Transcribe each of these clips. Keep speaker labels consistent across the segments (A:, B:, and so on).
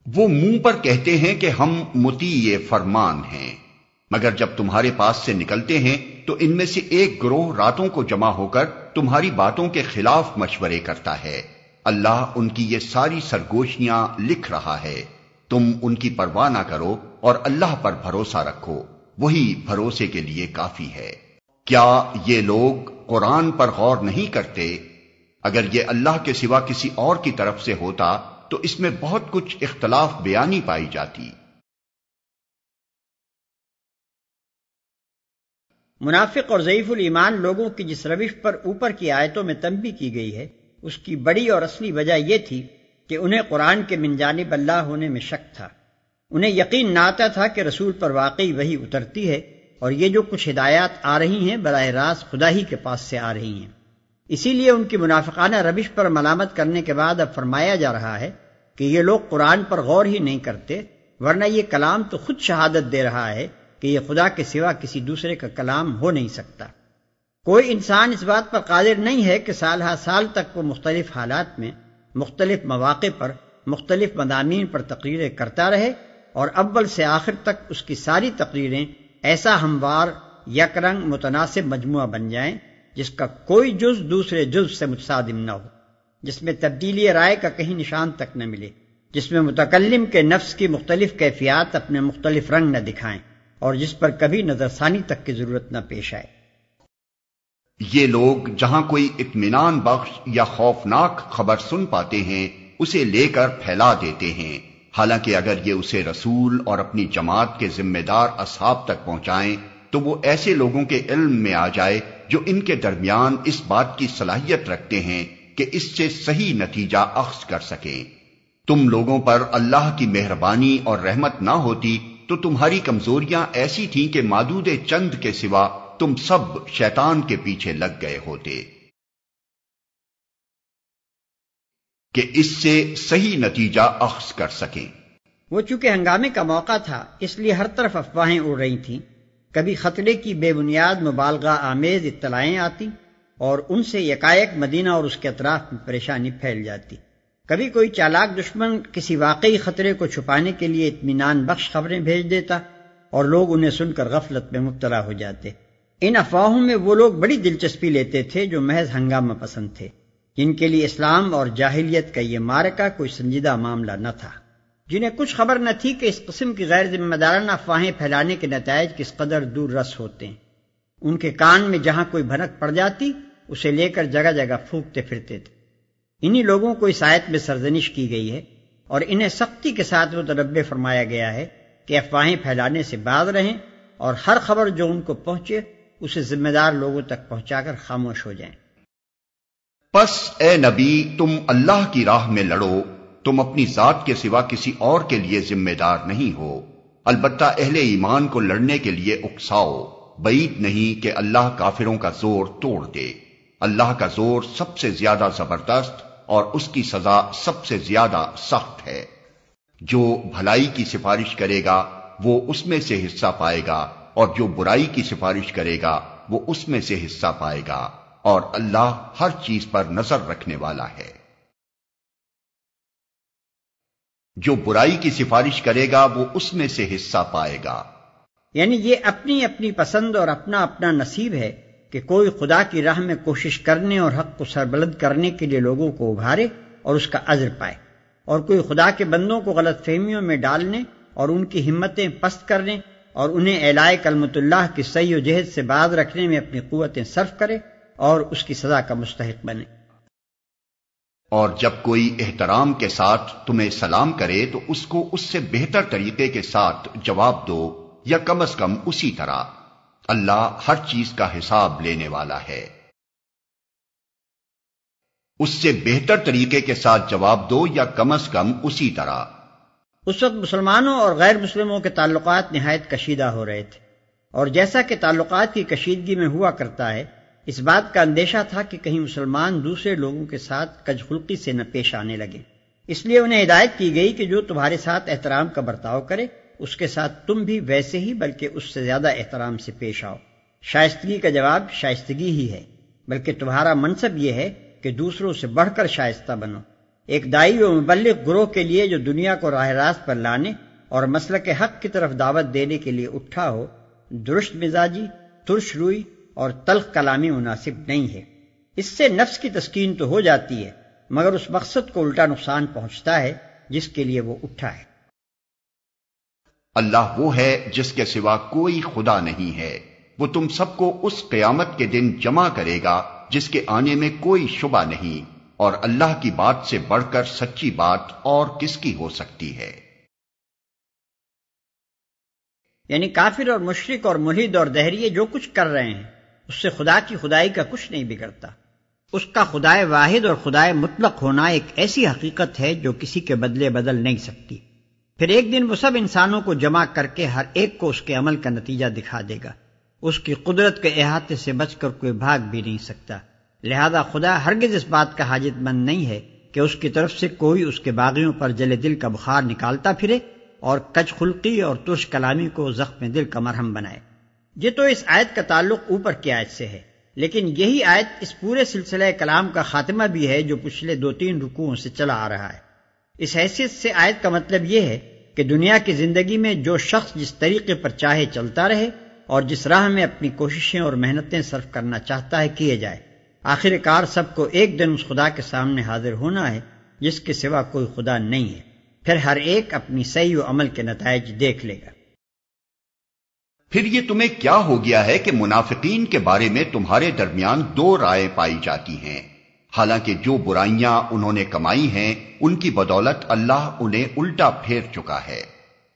A: وہ منہ پر کہتے ہیں کہ ہم مطیع فرمان ہیں، مگر جب تمہارے پاس سے نکلتے ہیں تو ان میں سے ایک گروہ راتوں کو جمع ہو کر تمہاری باتوں کے خلاف مشورے کرتا ہے۔ اللہ ان کی یہ ساری سرگوشیاں لکھ رہا ہے۔ تم ان کی پرواہ نہ کرو اور اللہ پر بھروسہ رکھو، وہی بھروسے کے لیے کافی ہے۔ کیا یہ لوگ قرآن پر غور نہیں کرتے؟ اگر یہ اللہ کے سوا کسی اور کی طرف سے ہوتا تو اس میں بہت کچھ اختلاف بیانی پائی جاتی۔
B: منافق اور ضعیف الایمان لوگوں کی جس روش پر اوپر کی آیتوں میں تنبیہ کی گئی ہے، اس کی بڑی اور اصلی وجہ یہ تھی کہ انہیں قرآن کے من جانب اللہ ہونے میں شک تھا۔ انہیں یقین نہ آتا تھا کہ رسول پر واقعی وحی اترتی ہے، اور یہ جو کچھ ہدایات آ رہی ہیں براہ راست خدا ہی کے پاس سے آ رہی ہیں۔ اسی لیے ان کی منافقانہ روش پر ملامت کرنے کے بعد اب فرمایا جا رہا ہے کہ یہ لوگ قرآن پر غور ہی نہیں کرتے، ورنہ یہ کلام تو خود شہادت دے رہا ہے کہ یہ خدا کے سوا کسی دوسرے کا کلام ہو نہیں سکتا۔ کوئی انسان اس بات پر قادر نہیں ہے کہ سال ہا سال تک وہ مختلف حالات میں، مختلف مواقع پر، مختلف مضامین پر تقریریں کرتا رہے اور اول سے آخر تک اس کی ساری تقریریں ایسا ہموار یک رنگ متناسب مجموعہ بن جائیں جس کا کوئی جز دوسرے جز سے متصادم نہ ہو، جس میں تبدیلی رائے کا کہیں نشان تک نہ ملے، جس میں متکلم کے نفس کی مختلف کیفیات اپنے مختلف رنگ نہ دکھائیں، اور جس پر کبھی نظر ثانی تک کی ضرورت نہ پیش آئے۔
A: یہ لوگ جہاں کوئی اطمینان بخش یا خوفناک خبر سن پاتے ہیں اسے لے کر پھیلا دیتے ہیں، حالانکہ اگر یہ اسے رسول اور اپنی جماعت کے ذمہ دار اصحاب تک پہنچائیں تو وہ ایسے لوگوں کے علم میں آ جائے جو ان کے درمیان اس بات کی صلاحیت رکھتے ہیں کہ اس سے صحیح نتیجہ اخذ کر سکیں۔ تم لوگوں پر اللہ کی مہربانی اور رحمت نہ ہوتی تو تمہاری کمزوریاں ایسی تھیں کہ معدود چند کے سوا تم سب شیطان کے پیچھے لگ گئے ہوتے کہ اس سے صحیح نتیجہ اخذ کر سکیں۔
B: وہ چونکہ ہنگامے کا موقع تھا اس لیے ہر طرف افواہیں اڑ رہی تھیں، کبھی خطرے کی بے بنیاد مبالغہ آمیز اطلاعیں آتی اور ان سے یکایک مدینہ اور اس کے اطراف میں پریشانی پھیل جاتی، کبھی کوئی چالاک دشمن کسی واقعی خطرے کو چھپانے کے لیے اطمینان بخش خبریں بھیج دیتا اور لوگ انہیں سن کر غفلت میں مبتلا ہو جاتے۔ ان افواہوں میں وہ لوگ بڑی دلچسپی لیتے تھے جو محض ہنگامہ پسند تھے، جن کے لیے اسلام اور جاہلیت کا یہ معرکہ کوئی سنجیدہ معاملہ نہ تھا، جنہیں کچھ خبر نہ تھی کہ اس قسم کی غیر ذمہ دارانہ افواہیں پھیلانے کے نتائج کس قدر دور رس ہوتے ہیں۔ ان کے کان میں جہاں کوئی بھنک پڑ جاتی اسے لے کر جگہ جگہ پھونکتے پھرتے تھے۔ انہی لوگوں کو اس آیت میں سرزنش کی گئی ہے اور انہیں سختی کے ساتھ متنبہ فرمایا گیا ہے کہ افواہیں پھیلانے سے باز رہیں اور ہر خبر جو ان کو پہنچے اسے ذمہ دار لوگوں تک پہنچا کر خاموش ہو جائیں۔
A: پس اے نبی تم اللہ کی راہ میں لڑو، تم اپنی ذات کے سوا کسی اور کے لیے ذمہ دار نہیں ہو، البتہ اہل ایمان کو لڑنے کے لیے اکساؤ، بعید نہیں کہ اللہ کافروں کا زور توڑ دے۔ اللہ کا زور سب سے زیادہ زبردست اور اس کی سزا سب سے زیادہ سخت ہے۔ جو بھلائی کی سفارش کرے گا وہ اس میں سے حصہ پائے گا، اور جو برائی کی سفارش کرے گا وہ اس میں سے حصہ پائے گا، اور اللہ ہر چیز پر نظر رکھنے والا ہے۔ جو برائی کی سفارش کرے گا وہ اس میں سے حصہ پائے گا،
B: یعنی یہ اپنی اپنی پسند اور اپنا اپنا نصیب ہے کہ کوئی خدا کی راہ میں کوشش کرنے اور حق کو سربلند کرنے کے لیے لوگوں کو ابھارے اور اس کا اجر پائے، اور کوئی خدا کے بندوں کو غلط فہمیوں میں ڈالنے اور ان کی ہمتیں پست کرنے اور انہیں اعلاء کلمت اللہ کی صحیح و جہد سے باز رکھنے میں اپنی قوتیں صرف کرے اور اس کی سزا کا مستحق بنے۔
A: اور جب کوئی احترام کے ساتھ تمہیں سلام کرے تو اس کو اس سے بہتر طریقے کے ساتھ جواب دو، یا کم از کم اسی طرح۔ اللہ ہر چیز کا حساب لینے والا ہے۔ اس سے بہتر طریقے کے ساتھ جواب دو یا کم از کم اسی طرح۔
B: اس وقت مسلمانوں اور غیر مسلموں کے تعلقات نہایت کشیدہ ہو رہے تھے، اور جیسا کہ تعلقات کی کشیدگی میں ہوا کرتا ہے، اس بات کا اندیشہ تھا کہ کہیں مسلمان دوسرے لوگوں کے ساتھ کج خلقی سے نہ پیش آنے لگے۔ اس لیے انہیں ہدایت کی گئی کہ جو تمہارے ساتھ احترام کا برتاؤ کرے اس کے ساتھ تم بھی ویسے ہی بلکہ اس سے زیادہ احترام سے پیش آؤ۔ شائستگی کا جواب شائستگی ہی ہے، بلکہ تمہارا منصب یہ ہے کہ دوسروں سے بڑھ کر شائستہ بنو۔ ایک دائی و مبلغ گروہ کے لیے جو دنیا کو راہ راست پر لانے اور مسلک حق کی طرف دعوت دینے کے لیے اٹھا ہو، درست مزاجی، ترش روئی اور تلخ کلامی مناسب نہیں ہے۔ اس سے نفس کی تسکین تو ہو جاتی ہے، مگر اس مقصد کو الٹا نقصان پہنچتا ہے جس کے لیے وہ اٹھا ہے۔
A: اللہ وہ ہے جس کے سوا کوئی خدا نہیں ہے، وہ تم سب کو اس قیامت کے دن جمع کرے گا جس کے آنے میں کوئی شبہ نہیں، اور اللہ کی بات سے بڑھ کر سچی بات اور کس کی ہو سکتی ہے۔
B: یعنی کافر اور مشرک اور ملحد اور دہریے جو کچھ کر رہے ہیں اس سے خدا کی خدائی کا کچھ نہیں بگڑتا۔ اس کا خدائے واحد اور خدائے مطلق ہونا ایک ایسی حقیقت ہے جو کسی کے بدلے بدل نہیں سکتی۔ پھر ایک دن وہ سب انسانوں کو جمع کر کے ہر ایک کو اس کے عمل کا نتیجہ دکھا دے گا۔ اس کی قدرت کے احاطے سے بچ کر کوئی بھاگ بھی نہیں سکتا، لہذا خدا ہرگز اس بات کا حاجت مند نہیں ہے کہ اس کی طرف سے کوئی اس کے باغیوں پر جلے دل کا بخار نکالتا پھرے اور کچ خلقی اور ترش کلامی کو زخم دل کا مرہم بنائے۔ یہ تو اس آیت کا تعلق اوپر کی آیت سے ہے، لیکن یہی آیت اس پورے سلسلہ کلام کا خاتمہ بھی ہے جو پچھلے 2-3 رکوعوں سے چلا آ رہا ہے۔ اس حیثیت سے آیت کا مطلب یہ ہے کہ دنیا کی زندگی میں جو شخص جس طریقے پر چاہے چلتا رہے اور جس راہ میں اپنی کوششیں اور محنتیں صرف کرنا چاہتا ہے کیے جائے، آخر کار سب کو ایک دن اس خدا کے سامنے حاضر ہونا ہے جس کے سوا کوئی خدا نہیں ہے۔ پھر ہر ایک اپنی صحیح و عمل کے نتائج دیکھ لے گا۔
A: پھر یہ تمہیں کیا ہو گیا ہے کہ منافقین کے بارے میں تمہارے درمیان 2 رائے پائی جاتی ہیں، حالانکہ جو برائیاں انہوں نے کمائی ہیں ان کی بدولت اللہ انہیں الٹا پھیر چکا ہے۔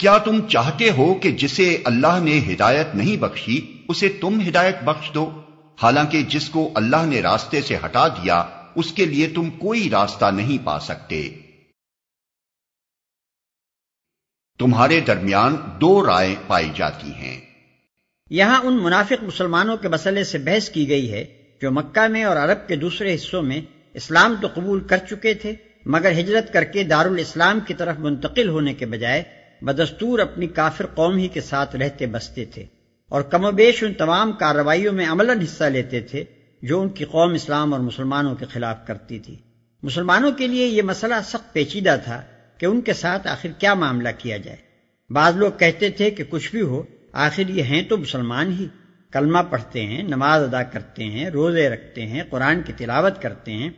A: کیا تم چاہتے ہو کہ جسے اللہ نے ہدایت نہیں بخشی اسے تم ہدایت بخش دو، حالانکہ جس کو اللہ نے راستے سے ہٹا دیا اس کے لیے تم کوئی راستہ نہیں پا سکتے۔ تمہارے درمیان 2 رائے پائی جاتی ہیں۔
B: یہاں ان منافق مسلمانوں کے مسئلے سے بحث کی گئی ہے جو مکہ میں اور عرب کے دوسرے حصوں میں اسلام تو قبول کر چکے تھے، مگر ہجرت کر کے دارالاسلام کی طرف منتقل ہونے کے بجائے بدستور اپنی کافر قوم ہی کے ساتھ رہتے بستے تھے، اور کم و بیش ان تمام کارروائیوں میں عملاً حصہ لیتے تھے جو ان کی قوم اسلام اور مسلمانوں کے خلاف کرتی تھی۔ مسلمانوں کے لیے یہ مسئلہ سخت پیچیدہ تھا کہ ان کے ساتھ آخر کیا معاملہ کیا جائے۔ بعض لوگ کہتے تھے کہ کچھ بھی ہو، آخر یہ ہیں تو مسلمان ہی، کلمہ پڑھتے ہیں، نماز ادا کرتے ہیں، روزے رکھتے ہیں، قرآن کی تلاوت کرتے ہیں،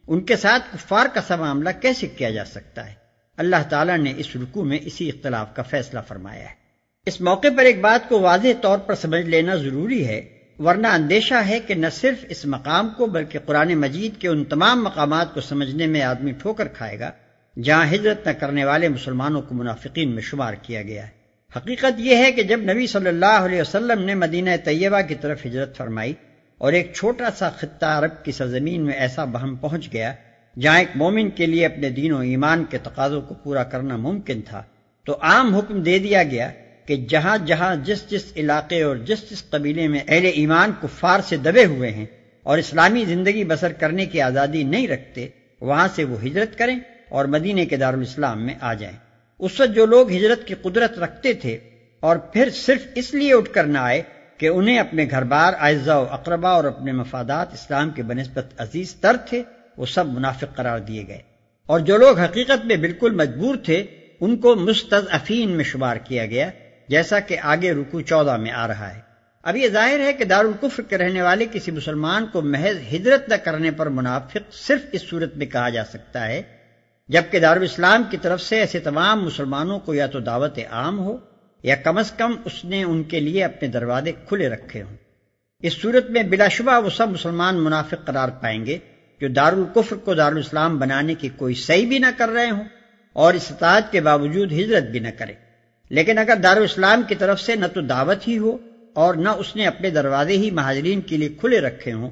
B: ان کے ساتھ کفار کا سا معاملہ کیسے کیا جا سکتا ہے؟ اللہ تعالیٰ نے اس رکوع میں اسی اختلاف کا فیصلہ فرمایا ہے۔ اس موقع پر ایک بات کو واضح طور پر سمجھ لینا ضروری ہے، ورنہ اندیشہ ہے کہ نہ صرف اس مقام کو بلکہ قرآن مجید کے ان تمام مقامات کو سمجھنے میں آدمی ٹھوکر کھائے گا جہاں ہجرت نہ کرنے والے مسلمانوں کو منافقین میں شمار کیا گیا ہے۔ حقیقت یہ ہے کہ جب نبی صلی اللہ علیہ وسلم نے مدینہ طیبہ کی طرف ہجرت فرمائی اور ایک چھوٹا سا خطہ عرب کی سرزمین میں ایسا بہم پہنچ گیا جہاں ایک مومن کے لیے اپنے دین و ایمان کے تقاضوں کو پورا کرنا ممکن تھا، تو عام حکم دے دیا گیا کہ جہاں جہاں جس جس علاقے اور جس جس قبیلے میں اہل ایمان کفار سے دبے ہوئے ہیں اور اسلامی زندگی بسر کرنے کی آزادی نہیں رکھتے، وہاں سے وہ ہجرت کریں اور مدینے کے دارالاسلام میں آ جائیں۔ اس وقت جو لوگ ہجرت کی قدرت رکھتے تھے اور پھر صرف اس لیے اٹھ کر نہ آئے کہ انہیں اپنے گھر بار، اعزاء و اقربا اور اپنے مفادات اسلام کے بنسبت عزیز تر تھے، وہ سب منافق قرار دیے گئے، اور جو لوگ حقیقت میں بالکل مجبور تھے ان کو مستضعفین میں شمار کیا گیا، جیسا کہ آگے رکوع 14 میں آ رہا ہے۔ اب یہ ظاہر ہے کہ دارالکفر کے رہنے والے کسی مسلمان کو محض ہجرت نہ کرنے پر منافق صرف اس صورت میں کہا جا سکتا ہے جبکہ دارالاسلام کی طرف سے ایسے تمام مسلمانوں کو یا تو دعوت عام ہو یا کم از کم اس نے ان کے لیے اپنے دروازے کھلے رکھے ہوں۔ اس صورت میں بلا شبہ وہ سب مسلمان منافق قرار پائیں گے جو دارالکفر کو دارالاسلام بنانے کی کوئی سعی بھی نہ کر رہے ہوں اور استطاعت کے باوجود ہجرت بھی نہ کریں۔ لیکن اگر دارالاسلام کی طرف سے نہ تو دعوت ہی ہو اور نہ اس نے اپنے دروازے ہی مہاجرین کے لیے کھلے رکھے ہوں،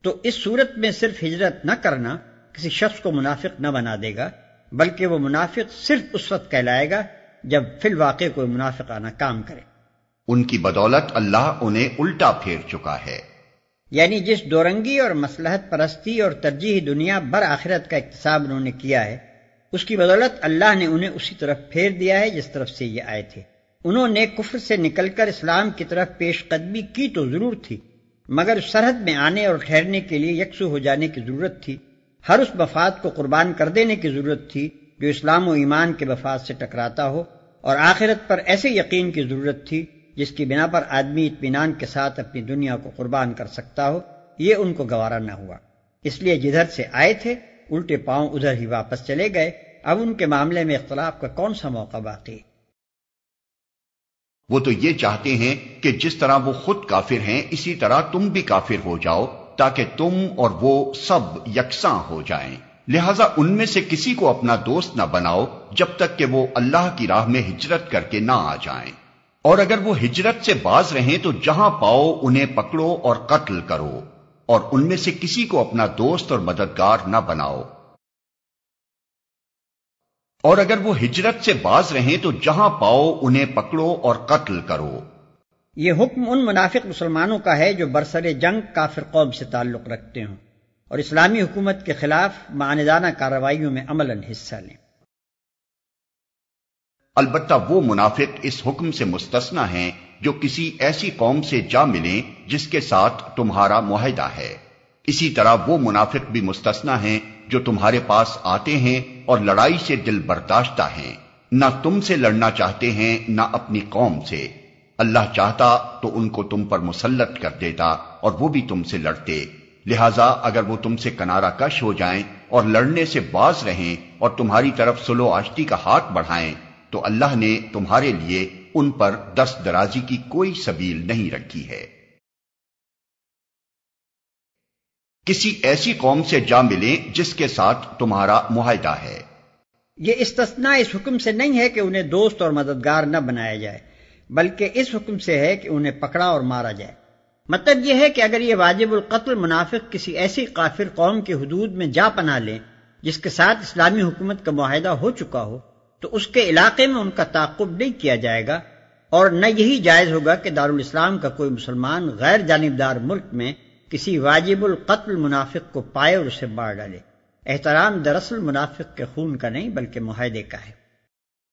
B: تو اس صورت میں صرف ہجرت نہ کرنا کسی شخص کو منافق نہ بنا دے گا، بلکہ وہ منافق صرف اس وقت کہلائے گا جب فی الواقع کوئی منافقانہ کام کرے۔
A: ان کی بدولت اللہ انہیں الٹا پھیر چکا ہے،
B: یعنی جس دورنگی اور مصلحت پرستی اور ترجیحی دنیا برآخرت کا اکتساب انہوں نے کیا ہے، اس کی بدولت اللہ نے انہیں اسی طرف پھیر دیا ہے جس طرف سے یہ آئے تھے۔ انہوں نے کفر سے نکل کر اسلام کی طرف پیش قدمی کی تو ضرور تھی، مگر سرحد میں آنے اور ٹھہرنے کے لیے یکسو ہو جانے کی ضرورت تھی، ہر اس مفاد کو قربان کر دینے کی ضرورت تھی جو اسلام و ایمان کے مفاد سے ٹکراتا ہو، اور آخرت پر ایسے یقین کی ضرورت تھی جس کی بنا پر آدمی اطمینان کے ساتھ اپنی دنیا کو قربان کر سکتا ہو۔ یہ ان کو گوارا نہ ہوا، اس لیے جدھر سے آئے تھے الٹے پاؤں ادھر ہی واپس چلے گئے۔ اب ان کے معاملے میں اختلاف کا کون سا موقع باقی؟
A: وہ تو یہ چاہتے ہیں کہ جس طرح وہ خود کافر ہیں اسی طرح تم بھی کافر ہو جاؤ، تاکہ تم اور وہ سب یکساں ہو جائیں۔ لہذا ان میں سے کسی کو اپنا دوست نہ بناؤ جب تک کہ وہ اللہ کی راہ میں ہجرت کر کے نہ آ جائیں، اور اگر وہ ہجرت سے باز رہیں تو جہاں پاؤ انہیں پکڑو اور قتل کرو، اور ان میں سے کسی کو اپنا دوست اور مددگار نہ بناؤ۔ اور اگر وہ ہجرت سے باز رہیں تو جہاں پاؤ انہیں پکڑو اور قتل کرو۔
B: یہ حکم ان منافق مسلمانوں کا ہے جو برسر جنگ کافر قوم سے تعلق رکھتے ہوں اور اسلامی حکومت کے خلاف معاندانہ کارروائیوں میں عملاً حصہ لیں۔
A: البتہ وہ منافق اس حکم سے مستثنی ہیں جو کسی ایسی قوم سے جا ملیں جس کے ساتھ تمہارا معاہدہ ہے۔ اسی طرح وہ منافق بھی مستثنی ہیں جو تمہارے پاس آتے ہیں اور لڑائی سے دل برداشتہ ہیں، نہ تم سے لڑنا چاہتے ہیں نہ اپنی قوم سے۔ اللہ چاہتا تو ان کو تم پر مسلط کر دیتا اور وہ بھی تم سے لڑتے۔ لہذا اگر وہ تم سے کنارہ کش ہو جائیں اور لڑنے سے باز رہیں اور تمہاری طرف صلح و آشتی کا ہاتھ بڑھائیں تو اللہ نے تمہارے لیے ان پر دست درازی کی کوئی سبیل نہیں رکھی ہے۔ کسی ایسی قوم سے جا ملیں جس کے ساتھ تمہارا معاہدہ ہے۔
B: یہ استثناء اس حکم سے نہیں ہے کہ انہیں دوست اور مددگار نہ بنایا جائے، بلکہ اس حکم سے ہے کہ انہیں پکڑا اور مارا جائے۔ مطلب یہ ہے کہ اگر یہ واجب القتل منافق کسی ایسی کافر قوم کی حدود میں جا پناہ لیں جس کے ساتھ اسلامی حکومت کا معاہدہ ہو چکا ہو تو اس کے علاقے میں ان کا تعاقب نہیں کیا جائے گا، اور نہ یہی جائز ہوگا کہ دارالاسلام کا کوئی مسلمان غیر جانبدار ملک میں کسی واجب القتل منافق کو پائے اور اسے مار ڈالے۔ احترام دراصل منافق کے خون کا نہیں بلکہ معاہدے کا ہے۔